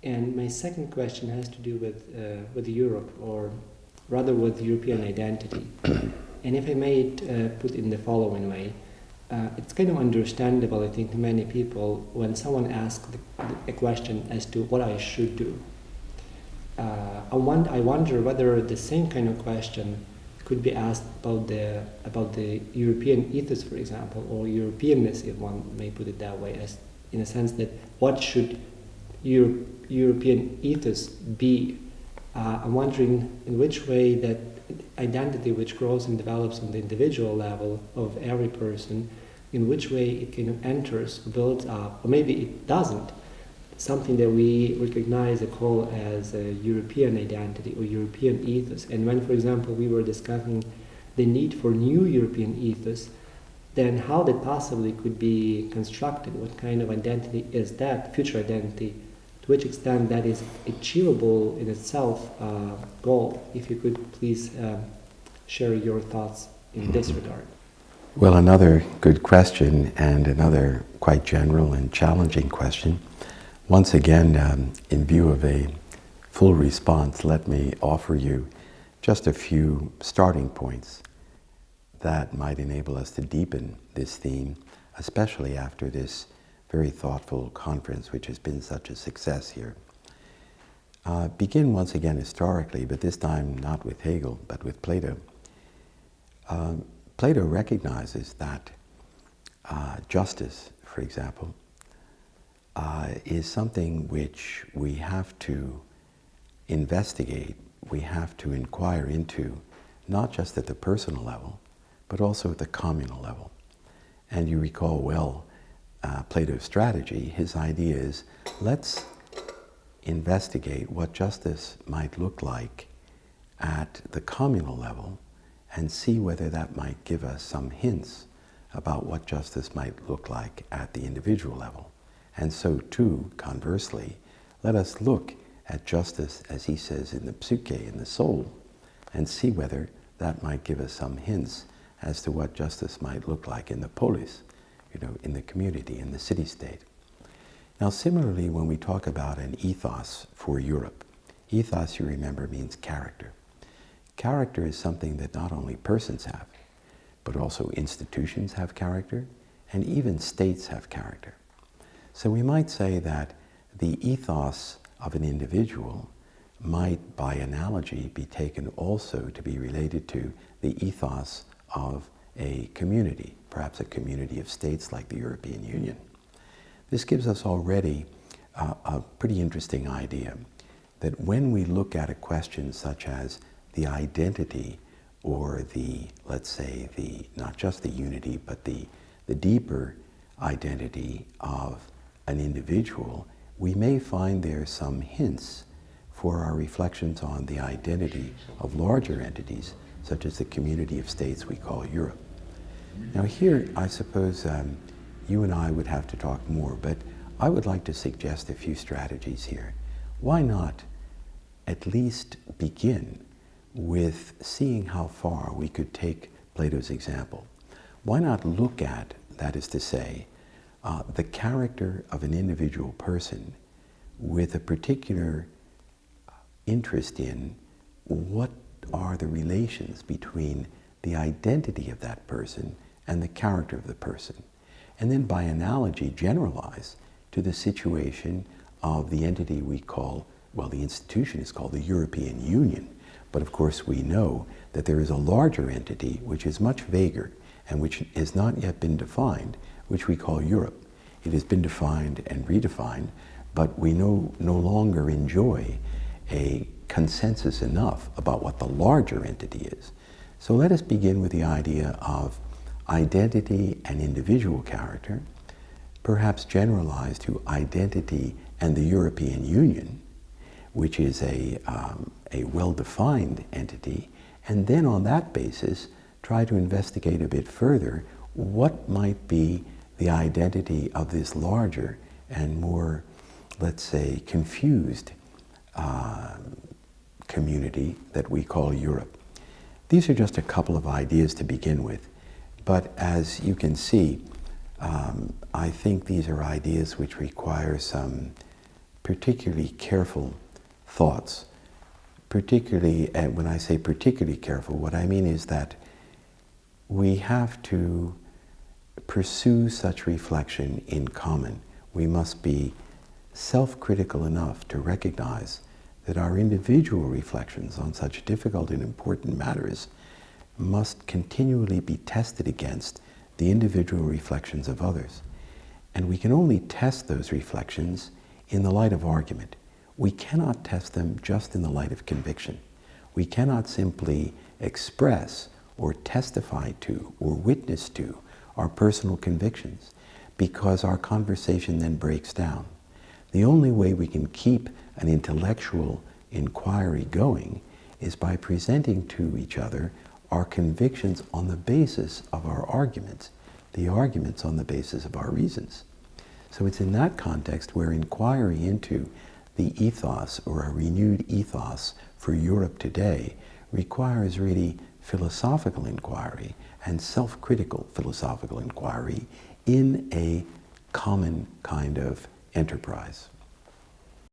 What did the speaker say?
And my second question has to do with Europe, or rather with European identity. And if I may put in the following way, it's kind of understandable, I think, to many people when someone asks a question as to what I should do. I wonder whether the same kind of question could be asked about the European ethos, for example, or Europeanness, if one may put it that way, as in a sense that what should European ethos be? I'm wondering in which way that identity, which grows and develops on the individual level of every person, in which way it kind of enters, builds up, or maybe it doesn't, something that we recognize and call as a European identity or European ethos. And when, for example, we were discussing the need for new European ethos, then how that possibly could be constructed? What kind of identity is that, future identity? To which extent that is achievable in itself goal? If you could please share your thoughts in this regard. Well, another good question, and another quite general and challenging question. Once again, in view of a full response, let me offer you just a few starting points that might enable us to deepen this theme, especially after this very thoughtful conference, which has been such a success here. Begin once again historically, but this time not with Hegel, but with Plato. Plato recognizes that justice, for example, is something which we have to investigate, we have to inquire into, not just at the personal level, but also at the communal level. And you recall well Plato's strategy. His idea is, let's investigate what justice might look like at the communal level and see whether that might give us some hints about what justice might look like at the individual level. And so too, conversely, let us look at justice, as he says, in the psyche, in the soul, and see whether that might give us some hints as to what justice might look like in the polis, in the community, in the city-state. Now similarly, when we talk about an ethos for Europe, ethos, you remember, means character. Character is something that not only persons have, but also institutions have character, and even states have character. So we might say that the ethos of an individual might, by analogy, be taken also to be related to the ethos of a community, perhaps a community of states like the European Union. This gives us already a pretty interesting idea that when we look at a question such as the identity or the, let's say, not just the unity, but the deeper identity of an individual, we may find there some hints for our reflections on the identity of larger entities, such as the community of states we call Europe. Now here, I suppose you and I would have to talk more, but I would like to suggest a few strategies here. Why not at least begin with seeing how far we could take Plato's example? Why not look at, that is to say, the character of an individual person with a particular interest in what are the relations between the identity of that person and the character of the person, and then by analogy generalize to the situation of the entity we call, well, the institution is called the European Union, but of course we know that there is a larger entity which is much vaguer and which has not yet been defined, which we call Europe. It has been defined and redefined, but we no longer enjoy a consensus enough about what the larger entity is. So let us begin with the idea of identity and individual character, perhaps generalized to identity and the European Union, which is a well-defined entity, and then on that basis try to investigate a bit further what might be the identity of this larger and more, let's say, confused community that we call Europe. These are just a couple of ideas to begin with, but as you can see, I think these are ideas which require some particularly careful thoughts. Particularly, and when I say particularly careful, what I mean is that we have to pursue such reflection in common. We must be self-critical enough to recognize that our individual reflections on such difficult and important matters must continually be tested against the individual reflections of others. And we can only test those reflections in the light of argument. We cannot test them just in the light of conviction. We cannot simply express or testify to or witness to our personal convictions, because our conversation then breaks down. The only way we can keep an intellectual inquiry going is by presenting to each other our convictions on the basis of our arguments, the arguments on the basis of our reasons. So it's in that context where inquiry into the ethos, or a renewed ethos for Europe today, requires really philosophical inquiry and self-critical philosophical inquiry in a common kind of enterprise.